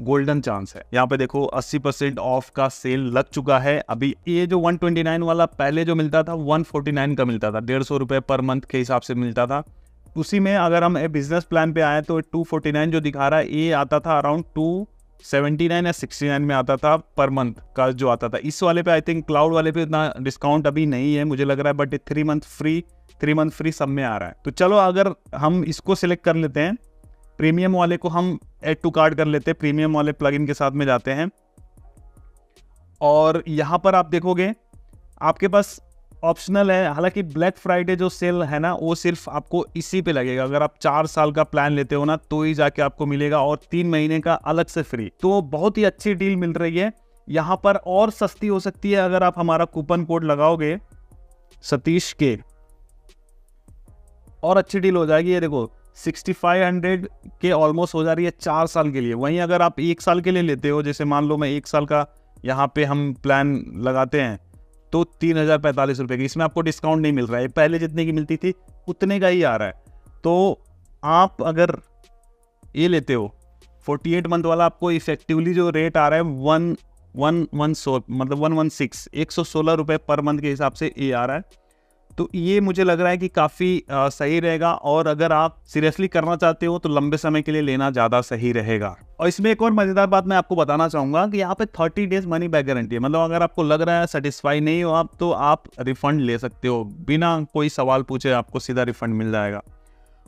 Golden chance है। यहाँ पे देखो 80% ऑफ का सेल लग चुका है अभी। ये जो 129 वाला पहले जो मिलता था 149 का मिलता था, 150 रुपये पर मंथ के हिसाब से मिलता था। उसी में अगर हम बिजनेस प्लान पे आए तो 249 जो दिखा रहा है ये आता था अराउंड 279 या 69 में आता था पर मंथ का जो आता था। इस वाले पे आई थिंक क्लाउड वाले पे इतना डिस्काउंट अभी नहीं है मुझे लग रहा है, बट 3 मंथ फ्री सब में आ रहा है। तो चलो अगर हम इसको सिलेक्ट कर लेते हैं, प्रीमियम वाले को हम ऐड टू कार्ट कर लेते हैं, प्रीमियम वाले प्लगइन के साथ में जाते हैं और यहाँ पर आप देखोगे आपके पास ऑप्शनल है। हालांकि ब्लैक फ्राइडे जो सेल है ना वो सिर्फ आपको इसी पे लगेगा। अगर आप 4 साल का प्लान लेते हो ना तो ही जाके आपको मिलेगा और 3 महीने का अलग से फ्री। तो बहुत ही अच्छी डील मिल रही है यहाँ पर, और सस्ती हो सकती है अगर आप हमारा कूपन कोड लगाओगे सतीश के, और अच्छी डील हो जाएगी। ये देखो 6500 के ऑलमोस्ट हो जा रही है 4 साल के लिए। वहीं अगर आप 1 साल के लिए लेते हो, जैसे मान लो मैं 1 साल का यहाँ पे हम प्लान लगाते हैं तो 3045 रुपये की, इसमें आपको डिस्काउंट नहीं मिल रहा है, पहले जितने की मिलती थी उतने का ही आ रहा है। तो आप अगर ये लेते हो 48 मंथ वाला, आपको इफेक्टिवली जो रेट आ रहा है 116 रुपये पर मंथ के हिसाब से ये आ रहा है। तो ये मुझे लग रहा है कि काफ़ी सही रहेगा, और अगर आप सीरियसली करना चाहते हो तो लंबे समय के लिए लेना ज़्यादा सही रहेगा। और इसमें एक और मज़ेदार बात मैं आपको बताना चाहूँगा कि यहाँ पे 30 डेज मनी बैक गारंटी है। मतलब अगर आपको लग रहा है सेटिस्फाई नहीं हो आप, तो आप रिफ़ंड ले सकते हो बिना कोई सवाल पूछे, आपको सीधा रिफ़ंड मिल जाएगा।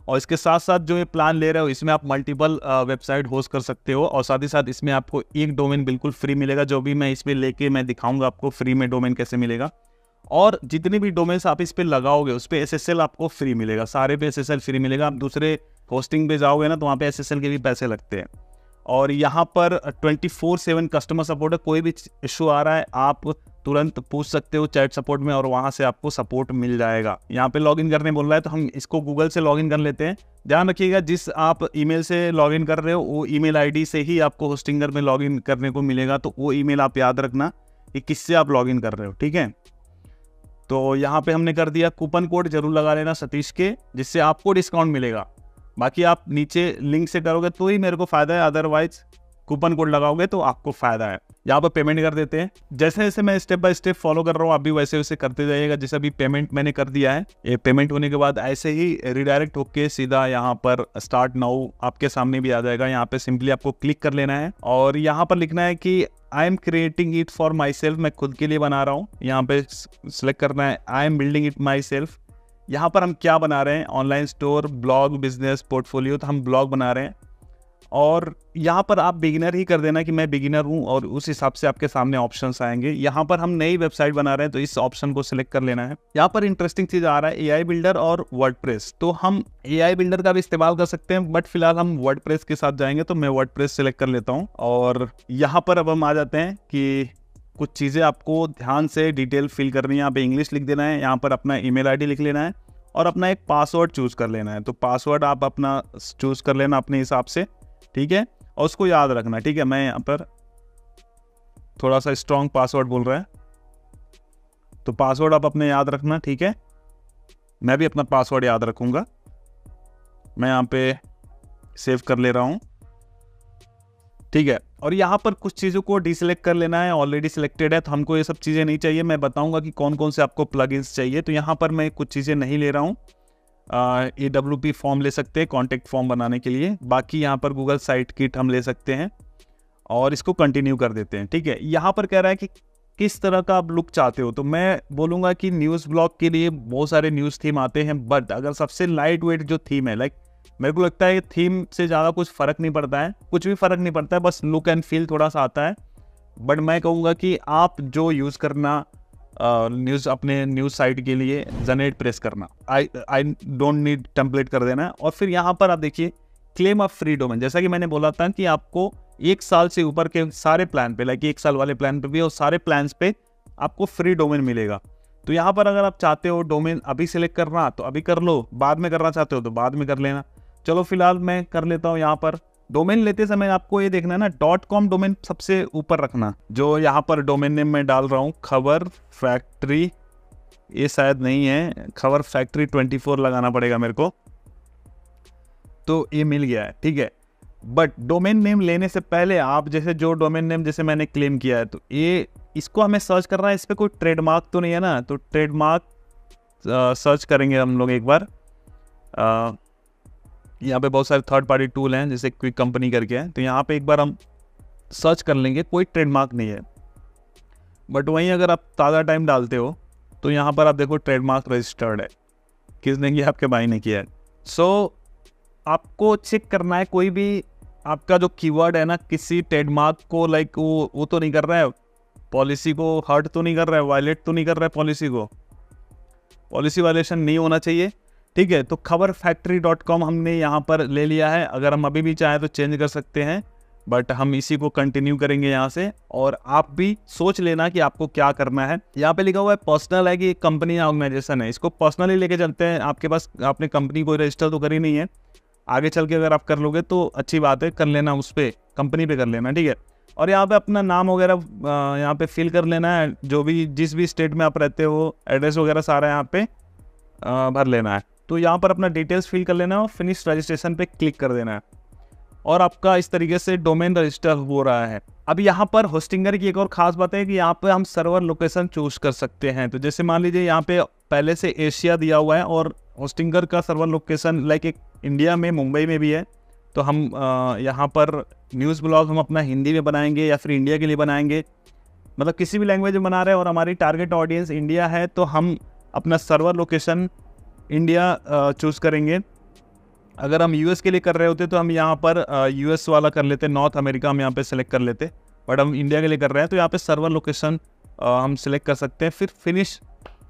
और इसके साथ साथ जो ये प्लान ले रहे हो इसमें आप मल्टीपल वेबसाइट होस्ट कर सकते हो, और साथ ही साथ इसमें आपको एक डोमेन बिल्कुल फ्री मिलेगा, जो भी मैं इसमें लेके मैं दिखाऊँगा आपको फ्री में डोमेन कैसे मिलेगा। और जितने भी डोमेन्स आप इस पे लगाओगे उस पे SSL आपको फ्री मिलेगा, सारे पे SSL फ्री मिलेगा। आप दूसरे होस्टिंग पे जाओगे ना तो वहाँ पे SSL के भी पैसे लगते हैं। और यहाँ पर 24/7 कस्टमर सपोर्ट है, कोई भी इशू आ रहा है आप तुरंत पूछ सकते हो चैट सपोर्ट में, और वहाँ से आपको सपोर्ट मिल जाएगा। यहाँ पे लॉगिन करने बोल रहा है तो हम इसको गूगल से लॉगिन कर लेते हैं। ध्यान रखिएगा जिस आप ईमेल से लॉगिन कर रहे हो वो ईमेल ID से ही आपको होस्टिंगर में लॉगिन करने को मिलेगा, तो वो ईमेल आप याद रखना कि किससे आप लॉगिन कर रहे हो, ठीक है। तो यहाँ पे हमने कर दिया, कूपन कोड जरूर लगा लेना सतीश के, जिससे आपको डिस्काउंट मिलेगा। बाकी आप नीचे लिंक से करोगे तो ही मेरे को फ़ायदा है, अदरवाइज कूपन कोड लगाओगे तो आपको फ़ायदा है। यहाँ पर पेमेंट कर देते हैं। जैसे जैसे मैं स्टेप बाय स्टेप फॉलो कर रहा हूँ आप भी वैसे वैसे करते जाइएगा। जैसे अभी पेमेंट मैंने कर दिया है, ये पेमेंट होने के बाद ऐसे ही रिडायरेक्ट होके सीधा यहाँ पर स्टार्ट नाउ आपके सामने भी आ जाएगा। यहाँ पे सिंपली आपको क्लिक कर लेना है और यहाँ पर लिखना है कि I am creating it for my self, मैं खुद के लिए बना रहा हूँ। यहाँ पे सिलेक्ट करना है I am building it my self. यहाँ पर हम क्या बना रहे हैं, online store, blog, business, portfolio, तो हम ब्लॉग बना रहे हैं। और यहाँ पर आप बिगिनर ही कर देना कि मैं बिगिनर हूँ, और उस हिसाब से आपके सामने ऑप्शंस आएंगे। यहाँ पर हम नई वेबसाइट बना रहे हैं तो इस ऑप्शन को सिलेक्ट कर लेना है। यहाँ पर इंटरेस्टिंग चीज़ आ रहा है AI बिल्डर और वर्डप्रेस, तो हम AI बिल्डर का भी इस्तेमाल कर सकते हैं, बट फिलहाल हम वर्डप्रेस के साथ जाएंगे, तो मैं वर्डप्रेस सिलेक्ट कर लेता हूँ। और यहाँ पर अब हम आ जाते हैं कि कुछ चीज़ें आपको ध्यान से डिटेल फिल करनी है। यहाँ पे इंग्लिश लिख देना है, यहाँ पर अपना ईमेल ID लिख लेना है और अपना एक पासवर्ड चूज़ कर लेना है। तो पासवर्ड आप अपना चूज़ कर लेना अपने हिसाब से, ठीक है, और उसको याद रखना, ठीक है। मैं यहाँ पर थोड़ा सा स्ट्रॉन्ग पासवर्ड बोल रहा है, तो पासवर्ड आप अपने याद रखना, ठीक है। मैं भी अपना पासवर्ड याद रखूँगा। मैं यहाँ पे सेव कर ले रहा हूँ, ठीक है। और यहाँ पर कुछ चीज़ों को डिसेलेक्ट कर लेना है, ऑलरेडी सिलेक्टेड है तो हमको ये सब चीज़ें नहीं चाहिए। मैं बताऊँगा कि कौन कौन से आपको प्लगइन्स चाहिए। तो यहाँ पर मैं कुछ चीज़ें नहीं ले रहा हूँ। AWP फॉर्म ले सकते हैं कॉन्टेक्ट फॉर्म बनाने के लिए। बाकी यहाँ पर गूगल साइट किट हम ले सकते हैं और इसको कंटिन्यू कर देते हैं, ठीक है। यहाँ पर कह रहा है कि किस तरह का आप लुक चाहते हो, तो मैं बोलूँगा कि न्यूज़ ब्लॉग के लिए बहुत सारे न्यूज़ थीम आते हैं, बट अगर सबसे लाइट वेट जो थीम है, लाइक मेरे को लगता है थीम से ज़्यादा कुछ फ़र्क नहीं पड़ता है, कुछ भी फ़र्क नहीं पड़ता है, बस लुक एंड फील थोड़ा सा आता है। बट मैं कहूँगा कि आप जो यूज़ करना न्यूज़ अपने न्यूज़ साइट के लिए जनरेट प्रेस करना, आई डोंट नीड टेम्पलेट कर देना है। और फिर यहाँ पर आप देखिए क्लेम ऑफ फ्री डोमेन, जैसा कि मैंने बोला था कि आपको 1 साल से ऊपर के सारे प्लान पे, लाइक 1 साल वाले प्लान पे भी और सारे प्लान्स पे आपको फ्री डोमेन मिलेगा। तो यहाँ पर अगर आप चाहते हो डोमेन अभी सिलेक्ट करना तो अभी कर लो, बाद में करना चाहते हो तो बाद में कर लेना। चलो फिलहाल मैं कर लेता हूँ। यहाँ पर डोमेन लेते समय आपको ये देखना है ना, .com डोमेन सबसे ऊपर रखना। जो यहाँ पर डोमेन नेम मैं डाल रहा हूँ खबर फैक्ट्री, ये शायद नहीं है, खबर फैक्ट्री 24 लगाना पड़ेगा मेरे को, तो ये मिल गया है, ठीक है। बट डोमेन नेम लेने से पहले आप जैसे जो डोमेन नेम जैसे मैंने क्लेम किया है, तो ये इसको हमें सर्च करना है, इस पर कोई ट्रेडमार्क तो नहीं है ना, तो ट्रेडमार्क सर्च करेंगे हम लोग एक बार। यहाँ पे बहुत सारे थर्ड पार्टी टूल हैं जैसे क्विक कंपनी करके है, तो यहाँ पे एक बार हम सर्च कर लेंगे, कोई ट्रेडमार्क नहीं है। बट वहीं अगर आप ताज़ा टाइम डालते हो तो यहाँ पर आप देखो ट्रेडमार्क रजिस्टर्ड है, किसने किया, आपके भाई ने किया है। सो आपको चेक करना है कोई भी आपका जो कीवर्ड है ना, किसी ट्रेडमार्क को लाइक वो तो नहीं कर रहा है, पॉलिसी को हर्ट तो नहीं कर रहा है, वायलेट तो नहीं कर रहा है पॉलिसी को, पॉलिसी वायलेशन नहीं होना चाहिए, ठीक है। तो खबरफैक्ट्री.com हमने यहाँ पर ले लिया है, अगर हम अभी भी चाहें तो चेंज कर सकते हैं, बट हम इसी को कंटिन्यू करेंगे यहाँ से। और आप भी सोच लेना कि आपको क्या करना है। यहाँ पे लिखा हुआ है पर्सनल है कि कंपनी या ऑर्गेनाइजेशन है, इसको पर्सनली लेके चलते हैं। आपके पास आपने कंपनी को रजिस्टर तो करी नहीं है, आगे चल के अगर आप कर लोगे तो अच्छी बात है, कर लेना, उस पर कंपनी पे कर लेना, ठीक है। और यहाँ पे अपना नाम वगैरह यहाँ पे फिल कर लेना है, जो भी जिस भी स्टेट में आप रहते हो, एड्रेस वगैरह सारा यहाँ पे भर लेना है। तो यहाँ पर अपना डिटेल्स फिल कर लेना है और फिनिश रजिस्ट्रेशन पे क्लिक कर देना है, और आपका इस तरीके से डोमेन रजिस्टर हो रहा है। अब यहाँ पर होस्टिंगर की एक और खास बात है कि यहाँ पे हम सर्वर लोकेशन चूज कर सकते हैं। तो जैसे मान लीजिए यहाँ पे पहले से एशिया दिया हुआ है और होस्टिंगर का सर्वर लोकेशन लाइक एक इंडिया में मुंबई में भी है, तो हम यहाँ पर न्यूज़ ब्लॉग हम अपना हिंदी में बनाएंगे या फिर इंडिया के लिए बनाएंगे, मतलब किसी भी लैंग्वेज में बना रहे हैं और हमारी टारगेट ऑडियंस इंडिया है, तो हम अपना सर्वर लोकेशन इंडिया चूज़ करेंगे। अगर हम यूएस के लिए कर रहे होते तो हम यहाँ पर यूएस वाला कर लेते, नॉर्थ अमेरिका हम यहाँ पे सेलेक्ट कर लेते, बट हम इंडिया के लिए कर रहे हैं तो यहाँ पे सर्वर लोकेशन हम सिलेक्ट कर सकते हैं, फिर फिनिश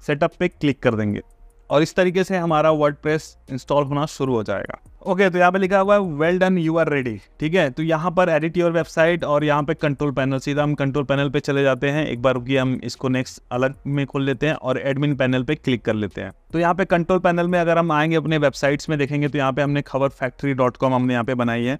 सेटअप पे क्लिक कर देंगे और इस तरीके से हमारा वर्डप्रेस इंस्टॉल होना शुरू हो जाएगा। ओके, तो यहाँ पे लिखा हुआ है well done, you are ready, ठीक है। तो यहाँ पर एडिट योर वेबसाइट और यहाँ पे कंट्रोल पैनल, सीधा हम कंट्रोल पैनल पे चले जाते हैं। एक बार रुकिए, हम इसको नेक्स्ट अलग में खोल लेते हैं और एडमिन पैनल पे क्लिक कर लेते हैं। तो यहाँ पे कंट्रोल पैनल में अगर हम आएंगे अपने वेबसाइट्स में देखेंगे तो यहाँ पे हमने खबरफैक्ट्री.com हमने यहाँ पे बनाई है।